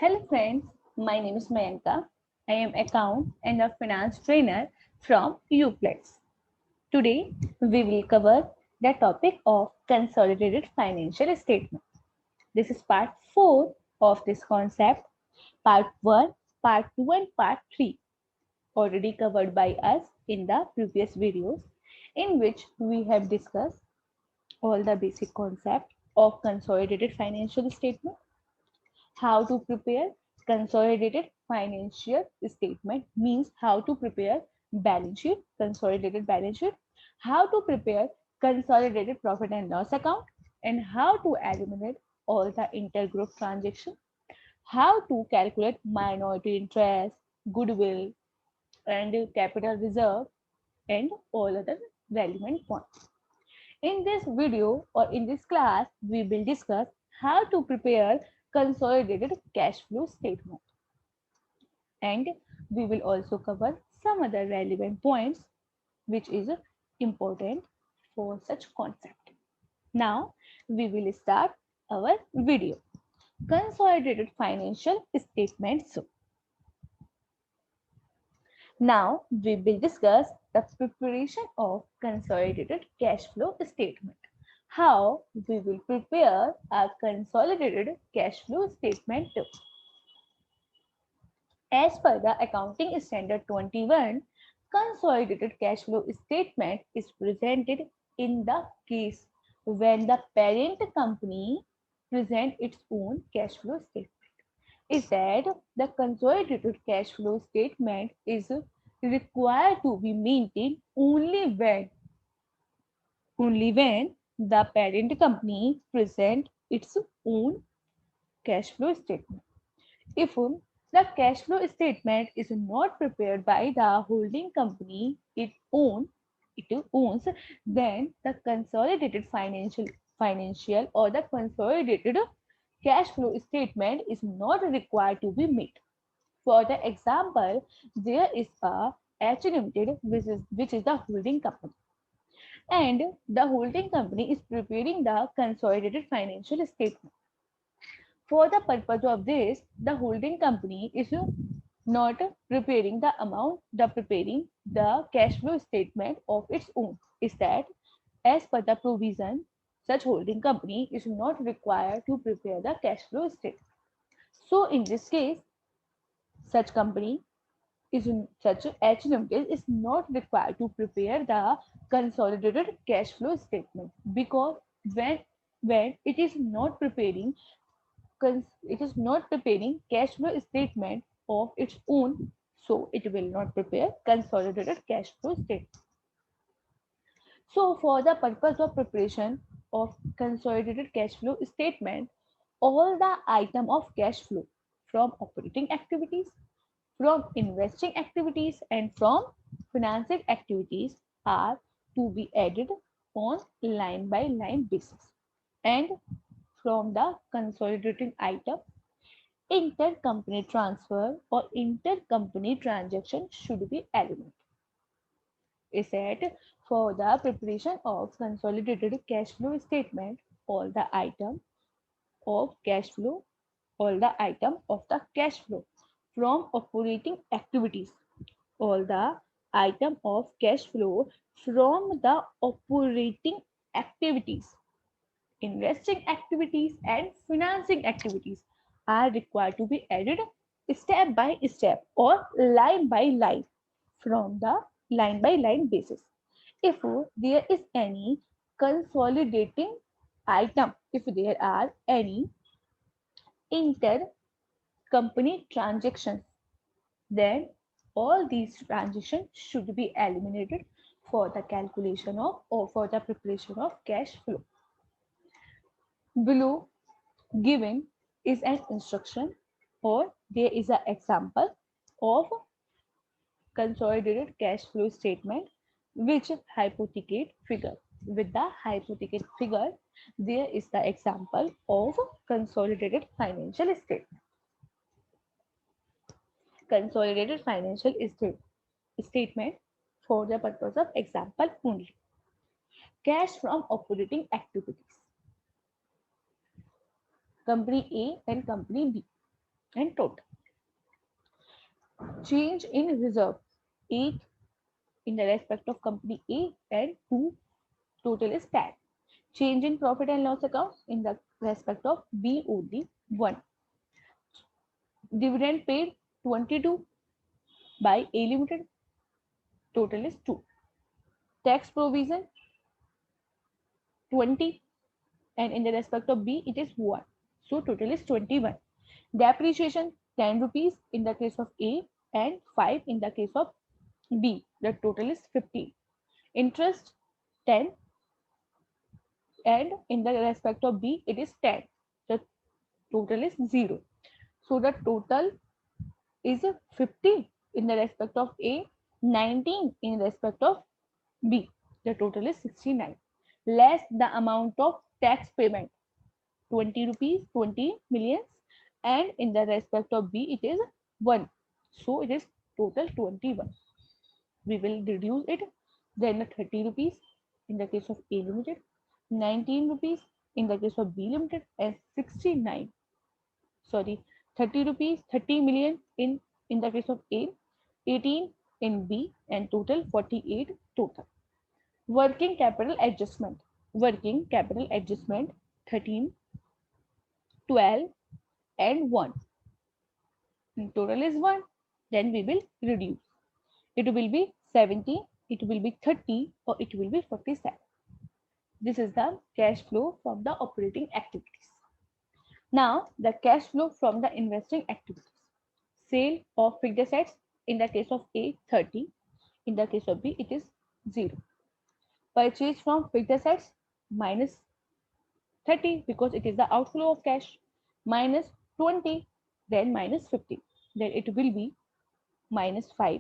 Hello friends, my name is Mayanka. I am account and a finance trainer from UPlex. Today we will cover the topic of consolidated financial statement. This is part 4 of this concept. Part 1, part 2 and part 3 already covered by us in the previous videos in which we have discussed all the basic concept of consolidated financial statement, how to prepare consolidated financial statement means how to prepare balance sheet, consolidated balance sheet, how to prepare consolidated profit and loss account, and how to eliminate all the intergroup transaction, how to calculate minority interest, goodwill, and capital reserve, and all other relevant points. In this video or in this class, we will discuss how to prepare consolidated cash flow statement. And we will also cover some other relevant points which is important for such concept. Now, we will start our video. Consolidated financial statements. Now, we will discuss the preparation of consolidated cash flow statement. How we will prepare a consolidated cash flow statement. As per the Accounting Standard 21, consolidated cash flow statement is presented in the case when the parent company present its own cash flow statement. Is that the consolidated cash flow statement is required to be maintained only when the parent company present its own cash flow statement. If the cash flow statement is not prepared by the holding company it owns, then the consolidated financial or the consolidated cash flow statement is not required to be made. For the example, there is a H Limited, which is the holding company, and the holding company is preparing the consolidated financial statement. For the purpose of this, the holding company is not preparing the cash flow statement of its own. Is that as per the provision, such holding company is not required to prepare the cash flow statement. So in this case, such company such H Limited is not required to prepare the consolidated cash flow statement because when when it is not preparing cash flow statement of its own, so it will not prepare consolidated cash flow statement. So for the purpose of preparation of consolidated cash flow statement, all the item of cash flow from operating activities, from investing activities, and from financing activities are to be added on line by line basis. And from the consolidating item, intercompany transfer or intercompany transaction should be eliminated. Is that for the preparation of consolidated cash flow statement, all the item of cash flow, all the item of the cash flow from operating activities, all the item of cash flow from the operating activities, investing activities, and financing activities are required to be added step by step or line by line from the line by line basis. If there is any consolidating item, if there are any intercompany transactions, then all these transactions should be eliminated for the calculation of or for the preparation of cash flow. Below given is an instruction or there is an example of consolidated cash flow statement which hypothecate figure. With the hypothecate figure, there is the example of consolidated financial statement. Consolidated financial statement for the purpose of example only. Cash from operating activities. Company A and company B. and total. Change in reserve, 8 in the respect of company A and 2, total is 10. Change in profit and loss account in the respect of B only, 1. Dividend paid 22 by A Limited, total is 2. Tax provision 20, and in the respect of B it is 1. So total is 21. Depreciation 10 rupees in the case of A and 5 in the case of B. The total is 50. Interest 10, and in the respect of B it is 10. The total is 0. So the total is 50 in the respect of A, 19 in respect of B. The total is 69. Less the amount of tax payment, 20 rupees, 20 millions, and in the respect of B it is 1. So it is total 21. We will reduce it. Then 30 rupees in the case of A Limited, 19 rupees in the case of B Limited, and 69, sorry, 30 rupees, 30 million in the case of A, 18 in B, and total 48 total. Working capital adjustment. Working capital adjustment 13, 12, and 1. And total is 1. Then we will reduce. It will be 70, it will be 30, or it will be 47. This is the cash flow from the operating activities. Now, the cash flow from the investing activities. Sale of fixed assets in the case of A, 30. In the case of B, it is 0. Purchase from fixed assets minus 30 because it is the outflow of cash, minus 20, then minus 50. Then it will be minus 5,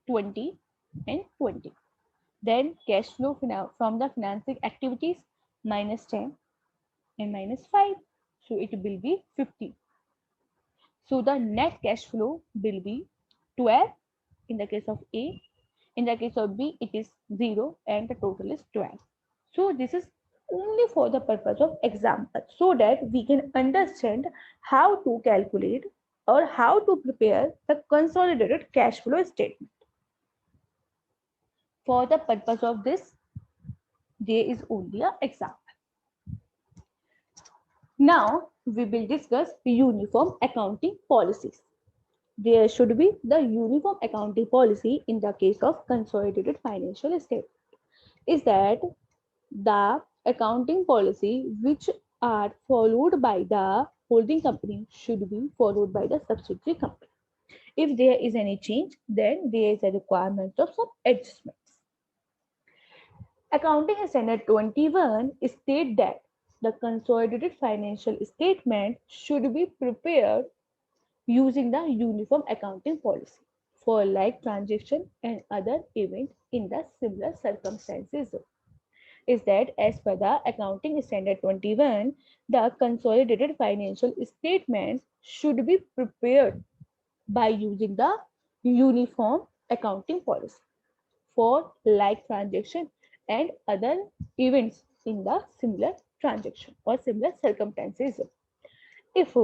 20, and 20. Then cash flow from the financing activities minus 10 and minus 5. So it will be 50. So the net cash flow will be 12 in the case of A. In the case of B, it is 0 and the total is 12. So this is only for the purpose of example so that we can understand how to calculate or how to prepare the consolidated cash flow statement. For the purpose of this, there is only an example. Now we will discuss uniform accounting policies. There should be the uniform accounting policy in the case of consolidated financial statement. Is that the accounting policy which are followed by the holding company should be followed by the subsidiary company. If there is any change, then there is a requirement of some adjustments. Accounting Standard 21 states that the consolidated financial statement should be prepared using the uniform accounting policy for like transaction and other events in the similar circumstances. Is that as per the Accounting Standard 21, the consolidated financial statements should be prepared by using the uniform accounting policy for like transaction and other events in the similar transaction or similar circumstances. If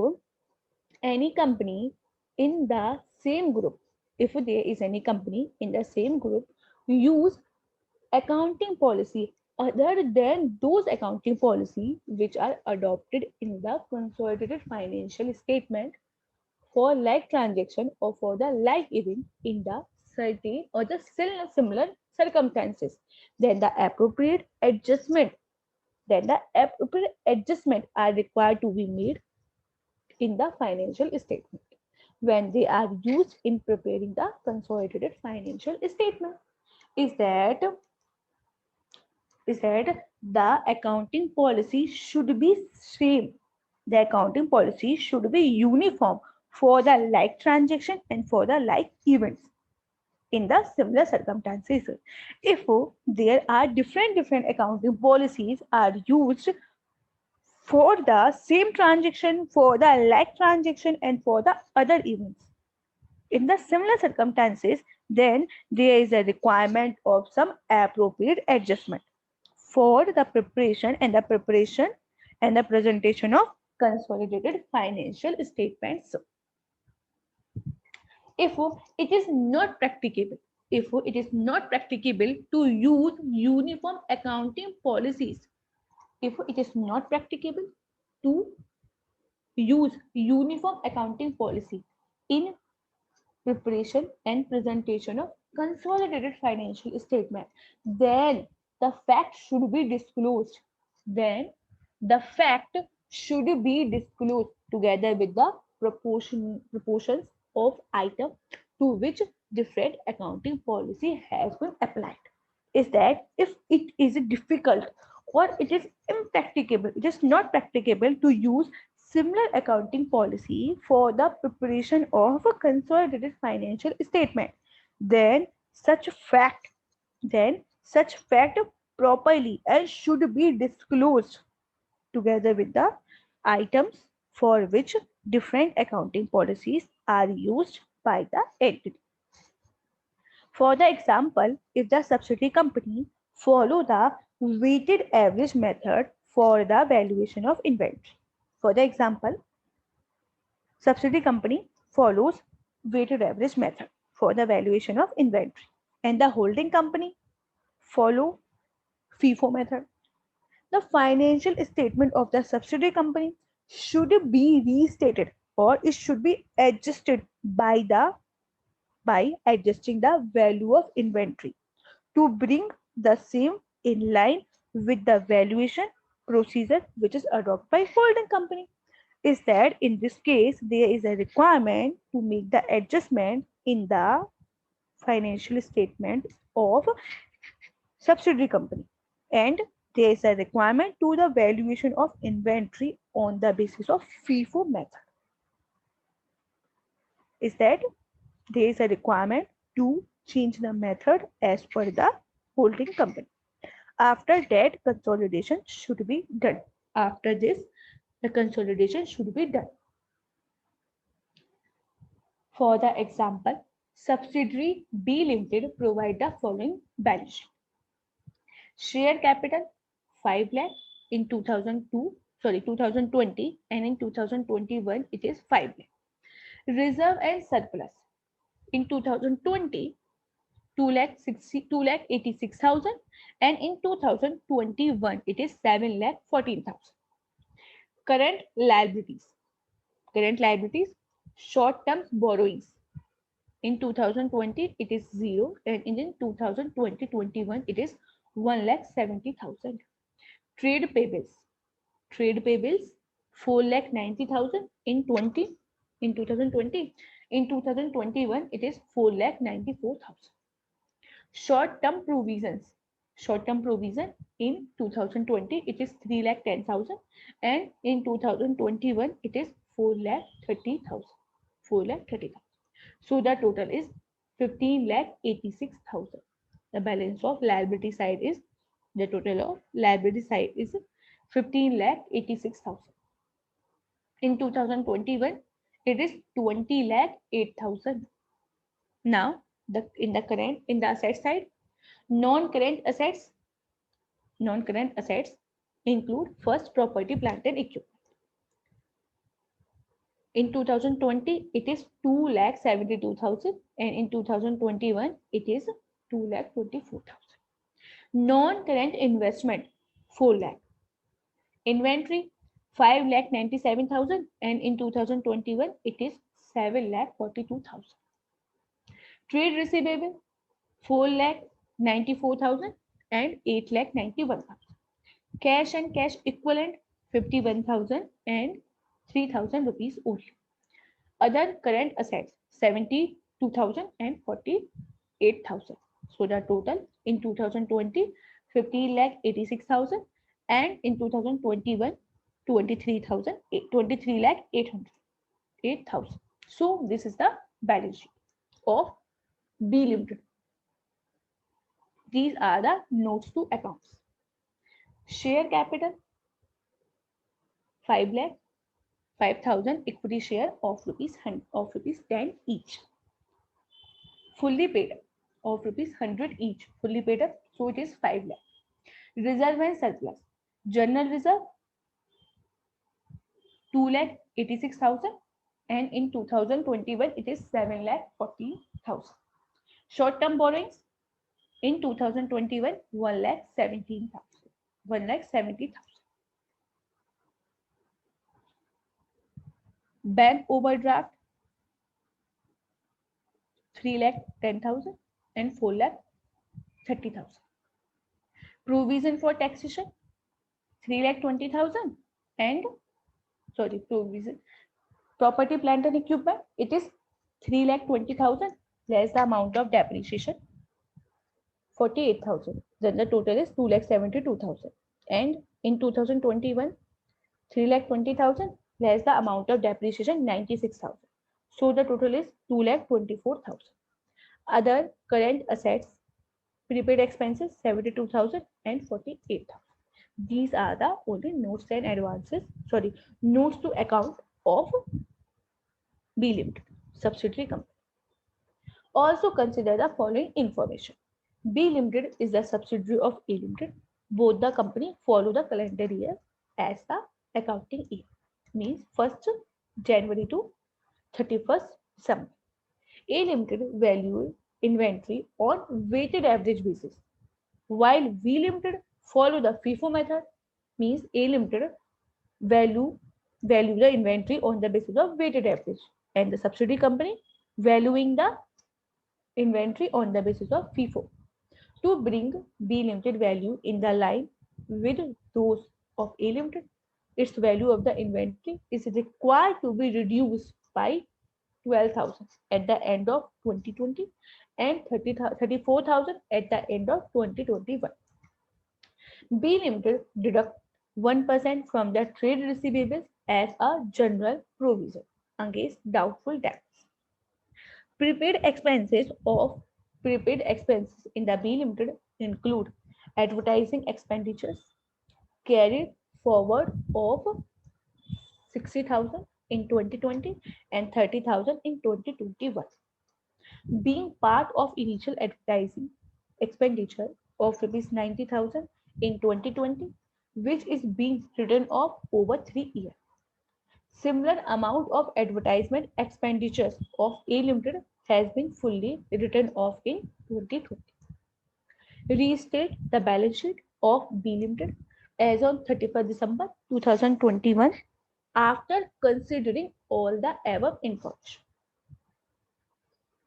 any company in the same group, if there is any company in the same group, use accounting policy other than those accounting policy which are adopted in the consolidated financial statement for like transaction or for the like event in the certain or the similar circumstances, then the appropriate adjustment are required to be made in the financial statement when they are used in preparing the consolidated financial statement. Is that the accounting policy should be same. The accounting policy should be uniform for the like transaction and for the like events in the similar circumstances. If there are different accounting policies are used for the same transaction, for the like transaction, and for the other events in the similar circumstances, then there is a requirement of some appropriate adjustment for the preparation and the presentation of consolidated financial statements. If it is not practicable, to use uniform accounting policies, if it is not practicable to use uniform accounting policy in preparation and presentation of consolidated financial statement, then the fact should be disclosed. Then the fact should be disclosed together with the proportions of item to which different accounting policy has been applied. Is that if it is difficult or it is impracticable, it is not practicable to use similar accounting policy for the preparation of a consolidated financial statement, then such fact such fact properly and should be disclosed together with the items for which different accounting policies are used by the entity. For the example, if the subsidiary company follow the weighted average method for the valuation of inventory. For the example, subsidiary company follows weighted average method for the valuation of inventory, and the holding company follow FIFO method. The financial statement of the subsidiary company should be restated, or it should be adjusted by adjusting the value of inventory to bring the same in line with the valuation procedure which is adopted by holding company. Is that in this case there is a requirement to make the adjustment in the financial statement of subsidiary company, and there is a requirement to the valuation of inventory on the basis of FIFO method. Is that there is a requirement to change the method as per the holding company. After that, consolidation should be done. After this, the consolidation should be done. For the example, subsidiary B Limited provide the following balance sheet. Share capital 5 lakh in 2020, and in 2021 it is 5 lakh. Reserve and surplus in 2020 2 lakh 86,000, and in 2021 it is 7 lakh 14,000. Current liabilities, short term borrowings in 2020 it is 0, and in 2020-21 it is 1 lakh 70,000. Trade payables 4 lakh 90,000 in 2020. In 2021 it is 4 lakh 94,000. Short-term provision in 2020 it is 3 lakh 10,000, and in 2021 it is 4 lakh 30,000. So the total is 15 lakh 86,000. The balance of liability side is, the total of liability side is 15 lakh 86,000. In 2021 it is 20 lakh 8,000. Now in the asset side, non-current assets include first property, plant and equipment. In 2020 it is 2 lakh 72,000, and in 2021 it is 2 lakh 24,000. Non-current investment 4 lakh. Inventory 5 lakh 97,000, and in 2021 it is 7 lakh 42,000. Trade receivable 4 lakh 94,000 and 8 lakh 91,000. Cash and cash equivalent 51,000 and 3,000 rupees only. Other current assets 72,000 and 48,000. So the total in 2020 15 lakh 86,000, and in 2021 23 lakh 8,000. So this is the balance sheet of B Limited. These are the notes to accounts. Share capital 5 lakh 5,000 equity share of rupees 10 each. Fully paid up of rupees 100 each. Fully paid up, so it is 5 lakh. Reserve and surplus. General reserve 2,86,000, and in 2021 it is 7,40,000. Short-term borrowings in 2021 1,17,000. 1,70,000. Bank overdraft 3,10,000 and 4,30,000. Provision for taxation 3,20,000 and provision property, plant and equipment, it is 3,20,000 less the amount of depreciation 48,000. Then the total is 2,72,000. And in 2021, 3,20,000 less the amount of depreciation 96,000. So the total is 2,24,000. Other current assets, prepaid expenses 72,000 and 48,000. These are the only notes and advances, notes to account of B Limited, subsidiary company. Also consider the following information. B Limited is the subsidiary of A Limited. Both the company follow the calendar year as the accounting year, means 1st January to 31st December. A Limited value inventory on weighted average basis, while B Limited follow the FIFO method, means A Limited value the inventory on the basis of weighted average, and the subsidiary company valuing the inventory on the basis of FIFO. To bring B Limited value in the line with those of A Limited, its value of the inventory is required to be reduced by 12,000 at the end of 2020 and 34,000 at the end of 2021. B Limited deduct 1% from the trade receivables as a general provision against doubtful debts. Prepaid expenses in the B Limited include advertising expenditures carried forward of 60,000 in 2020 and 30,000 in 2021. Being part of initial advertising expenditure of rupees 90,000 in 2020, which is being written off over 3 years. Similar amount of advertisement expenditures of A Limited has been fully written off in 2020. Restate the balance sheet of B Limited as on 31st December 2021 after considering all the above information.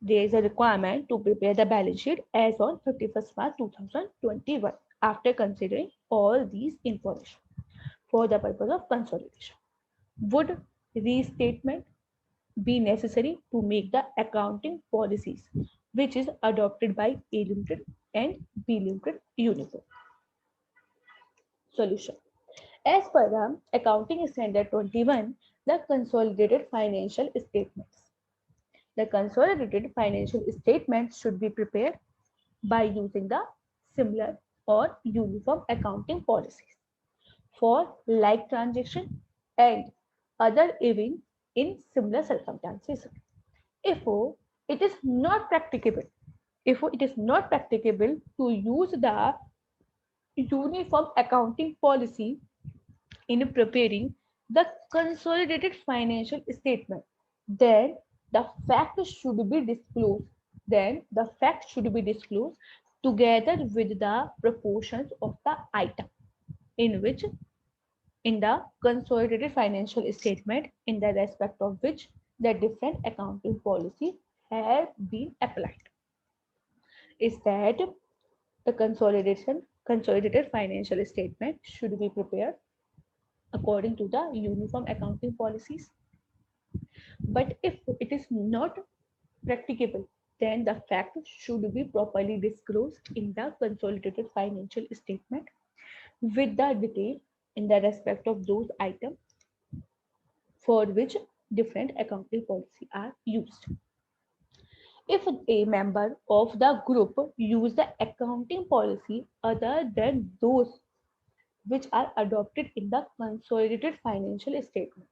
There is a requirement to prepare the balance sheet as on 31st March 2021 after considering all these information for the purpose of consolidation. Would restatement be necessary to make the accounting policies which is adopted by A Limited and B Limited uniform? Solution. As per the Accounting Standard 21, the consolidated financial statements. The consolidated financial statements should be prepared by using the similar or uniform accounting policies for like transaction and other events in similar circumstances. If it is not practicable to use the uniform accounting policy in preparing the consolidated financial statement, then the fact should be disclosed. Together with the proportions of the item in the consolidated financial statement in the respect of which the different accounting policies have been applied. Is that the consolidated financial statement should be prepared according to the uniform accounting policies. But if it is not practicable, then the fact should be properly disclosed in the consolidated financial statement with the detail in the respect of those items for which different accounting policies are used. If a member of the group use the accounting policy other than those which are adopted in the consolidated financial statement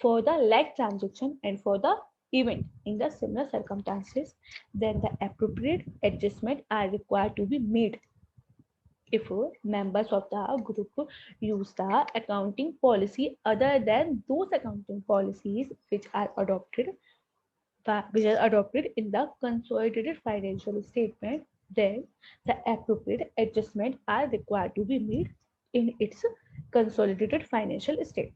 for the like transaction and for the event in the similar circumstances, then the appropriate adjustment are required to be made if members of the group use the accounting policy other than those accounting policies which are adopted in the consolidated financial statement, then the appropriate adjustments are required to be made in its consolidated financial statement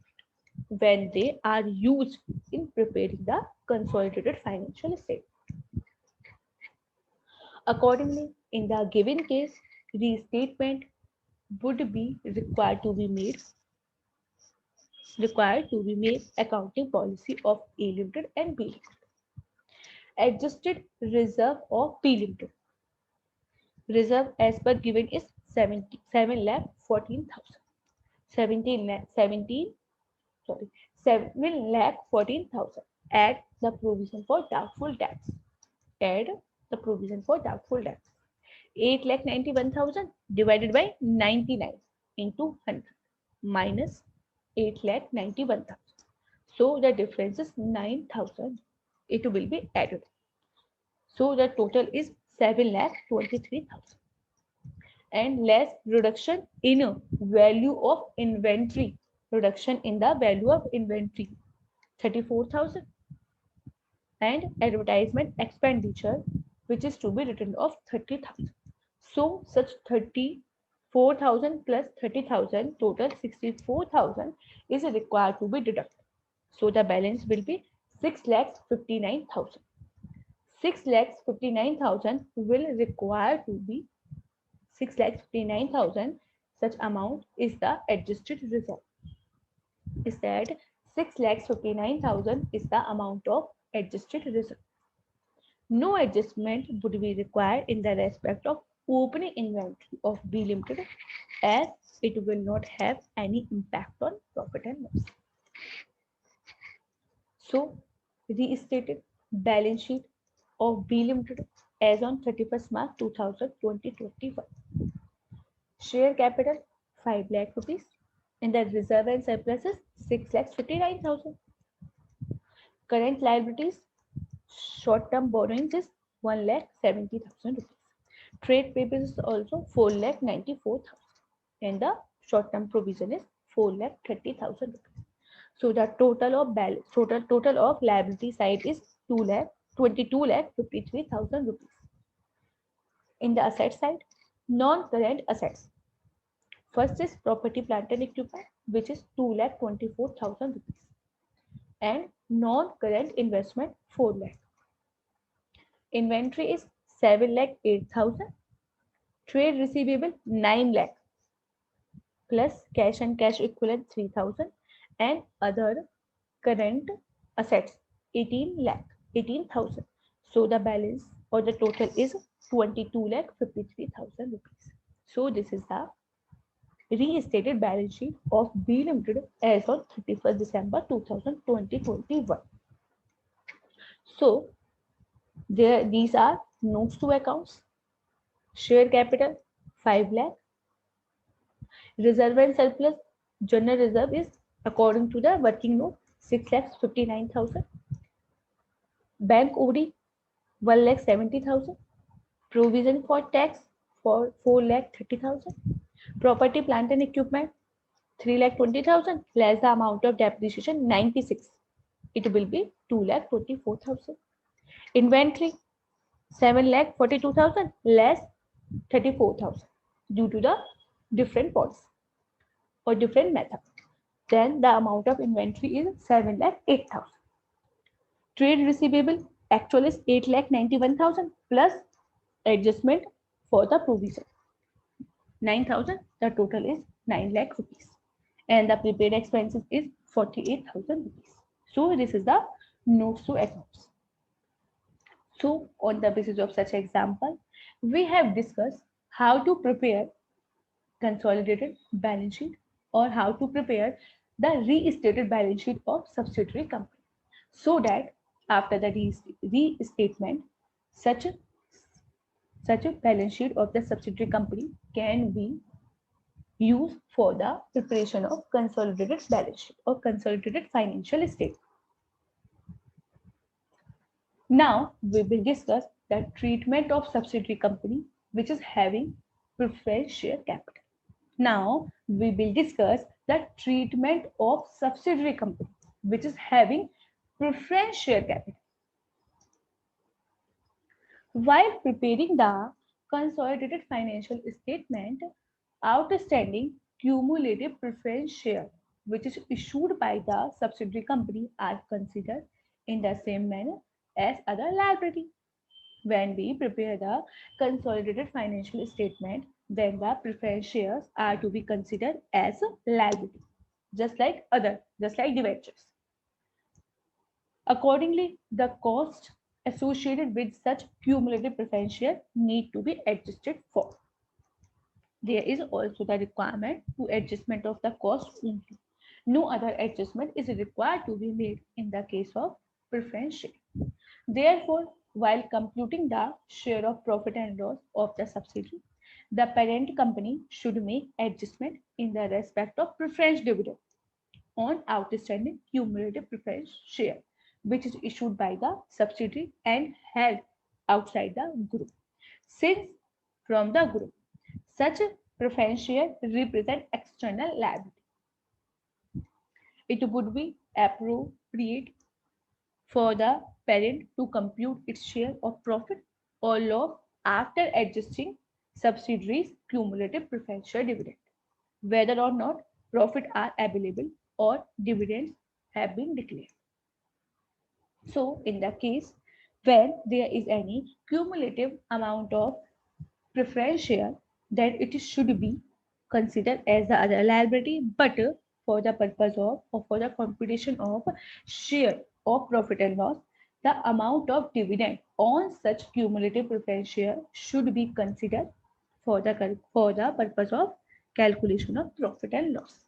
when they are used in preparing the consolidated financial statement. Accordingly, in the given case, restatement would be required to be made accounting policy of A Limited and B Limited. Adjusted reserve of B Limited. Reserve as per given is 7 lakh 14,000. 7 lakh 14,000. Add the provision for doubtful debts. Add the provision for doubtful debts. 8,91,000 divided by 99 into 100 minus 8,91,000. So the difference is 9,000. It will be added. So the total is 7,23,000. And less reduction in value of inventory. Reduction in the value of inventory 34,000. And advertisement expenditure which is to be written of 30,000. So such 34,000 plus 30,000 total 64,000 is required to be deducted. So the balance will be 6,59,000. 6,59,000 will require to be 6,59,000. Such amount is the adjusted reserve. Is that 6,59,000 is the amount of adjusted reserve. No adjustment would be required in the respect of opening inventory of B Limited as it will not have any impact on profit and loss. So, restated balance sheet of B Limited as on 31st March 2021. Share capital 5 lakh rupees and the reserve and surplus is 6,59,000. Current liabilities, short-term borrowings is 1,70,000 rupees. Trade payables is also 4,94,000 and the short-term provision is 4,30,000 rupees. So the total of balance, total of liability side is 22,53,000 rupees. In the asset side, non-current assets. First is property, plant and equipment, which is 2,24,000 rupees, and non-current investment 4 lakh. Inventory is 7,08,000. Trade receivable 9 lakh plus cash and cash equivalent 3,000 and other current assets 18,000. So the balance or the total is 22,53,000 rupees. So this is the restated balance sheet of B Limited as on 31st December 2021. So these are notes to accounts. Share capital 5 lakh. Reserve and surplus general reserve is according to the working note 6,59,000. Bank OD 1,70,000. Provision for tax for 4,30,000. Property, plant and equipment 3,20,000 less the amount of depreciation 96. It will be 2,24,000. Inventory 7,42,000 less 34,000 due to the different policy or different method. Then the amount of inventory is 7,08,000. Trade receivable actual is 8,91,000 plus adjustment for the provision 9,000. The total is 9 lakh rupees and the prepaid expenses is 48,000 rupees. So this is the notes to accounts. So on the basis of such example, we have discussed how to prepare consolidated balance sheet or how to prepare the restated balance sheet of subsidiary company, so that after the restatement, such a balance sheet of the subsidiary company can be used for the preparation of consolidated balance sheet or consolidated financial statement. Now we will discuss the treatment of subsidiary company which is having preference share capital. Now we will discuss the treatment of subsidiary company which is having preference share capital. While preparing the consolidated financial statement, outstanding cumulative preference share which is issued by the subsidiary company are considered in the same manner as other liability. When we prepare the consolidated financial statement, then the preference shares are to be considered as a liability, just like debentures. Accordingly, the cost associated with such cumulative preference share need to be adjusted for. There is also the requirement to adjustment of the cost only. No other adjustment is required to be made in the case of preference share. Therefore, while computing the share of profit and loss of the subsidiary, the parent company should make adjustment in the respect of preference dividend on outstanding cumulative preference share, which is issued by the subsidiary and held outside the group. Since from the group, such a preference share represent external liability, it would be appropriate for the parent to compute its share of profit or loss after adjusting subsidiaries' cumulative preference share dividend, whether or not profit are available or dividends have been declared. So, in the case when there is any cumulative amount of preference share, then it should be considered as the other liability, but for the purpose of or for the computation of share of profit and loss, the amount of dividend on such cumulative preference share should be considered for the purpose of calculation of profit and loss.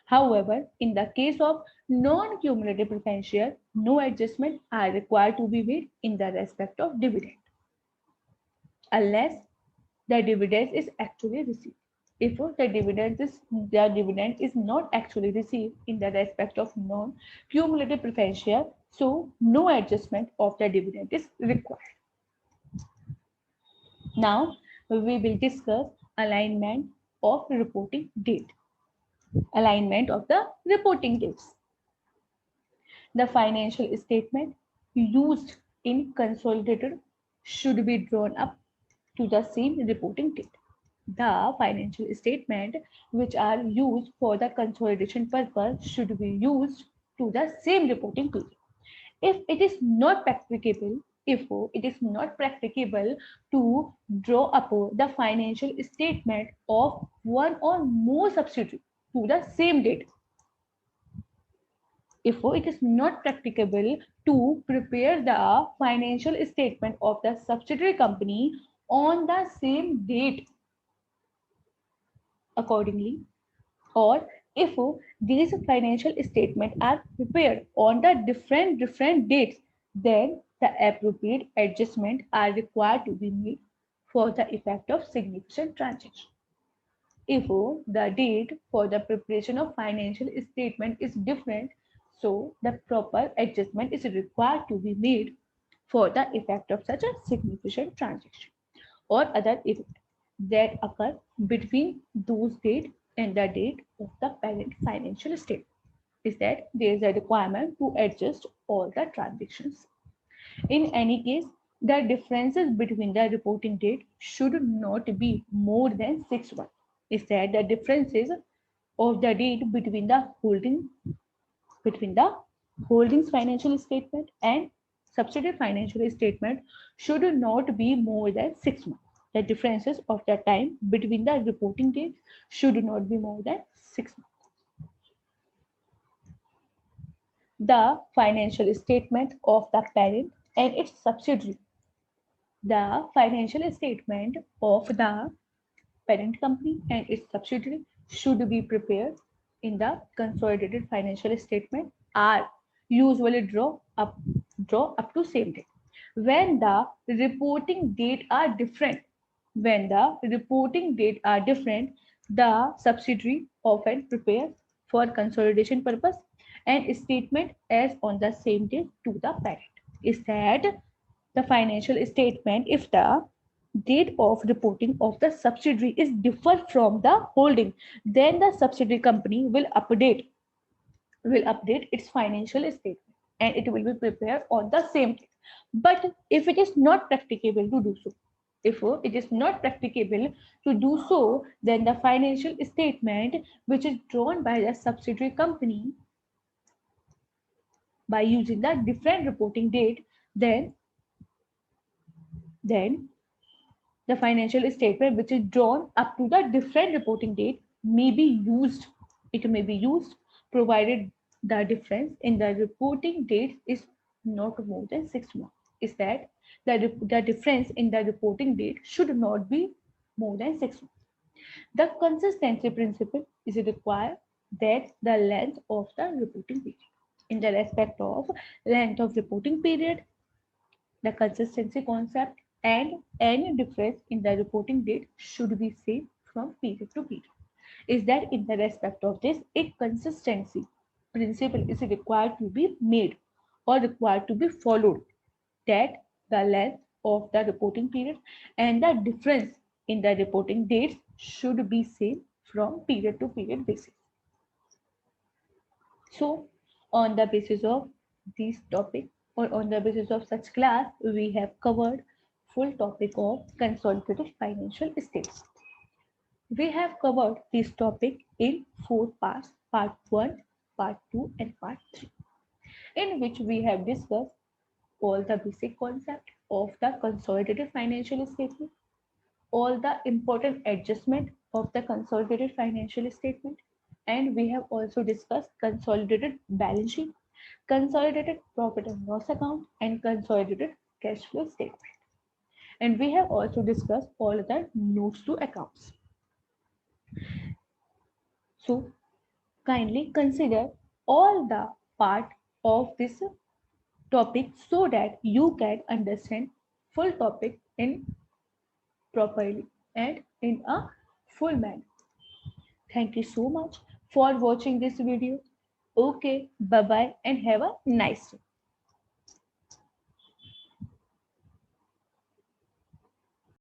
However, in the case of non-cumulative preference share, no adjustment are required to be made in the respect of dividend unless the dividend is actually received. If the dividend is not actually received in the respect of non-cumulative preference share, so no adjustment of the dividend is required. Now we will discuss alignment of reporting date. Alignment of the reporting dates. The financial statement used in consolidated should be drawn up to the same reporting date. The financial statement which are used for the consolidation purpose should be used to the same reporting period. If it is not practicable, if it is not practicable to draw up the financial statement of one or more subsidiary to the same date, if it is not practicable to prepare the financial statement of the subsidiary company on the same date accordingly, or if these financial statements are prepared on the different dates, then the appropriate adjustment are required to be made for the effect of significant transaction. If the date for the preparation of financial statement is different, so the proper adjustment is required to be made for the effect of such a significant transaction or other event that occur between those date and the date of the parent financial statement. Is that there is a requirement to adjust all the transactions. In any case, the differences between the reporting date should not be more than 6 months. Is that the differences of the date between the holdings financial statement and subsidiary financial statement should not be more than 6 months. The differences of the time between the reporting dates should not be more than 6 months. The financial statement of the parent and its subsidiary. The financial statement of the parent company and its subsidiary should be prepared in the consolidated financial statement are usually draw up to same date. When the reporting date are different, the subsidiary often prepares for consolidation purpose and statement as on the same date to the parent. Is that the financial statement, if the date of reporting of the subsidiary is differ from the holding, then the subsidiary company will update its financial statement and it will be prepared on the same date. But if it is not practicable to do so, if it is not practicable to do so, then the financial statement which is drawn by the subsidiary company by using the different reporting date, then the financial statement which is drawn up to the different reporting date may be used. It may be used provided the difference in the reporting date is not more than 6 months. Is that the difference in the reporting date should not be more than 6 months. The consistency principle is required that the length of the reporting period. In the respect of length of reporting period, the consistency concept and any difference in the reporting date should be seen from period to period. Is that in the respect of this, a consistency principle is required to be made or required to be followed, that the length of the reporting period and the difference in the reporting dates should be seen from period to period basis. So, on the basis of this topic or on the basis of such class, we have covered full topic of consolidated financial statements. We have covered this topic in 4 parts, part 1, part 2 and part 3, in which we have discussed all the basic concept of the consolidated financial statement, all the important adjustment of the consolidated financial statement, and we have also discussed consolidated balance sheet, consolidated profit and loss account, and consolidated cash flow statement. And we have also discussed all the notes to accounts. So kindly consider all the part of this topic so that you can understand full topic in properly and in a full manner. Thank you so much for watching this video. Okay, bye bye and have a nice day.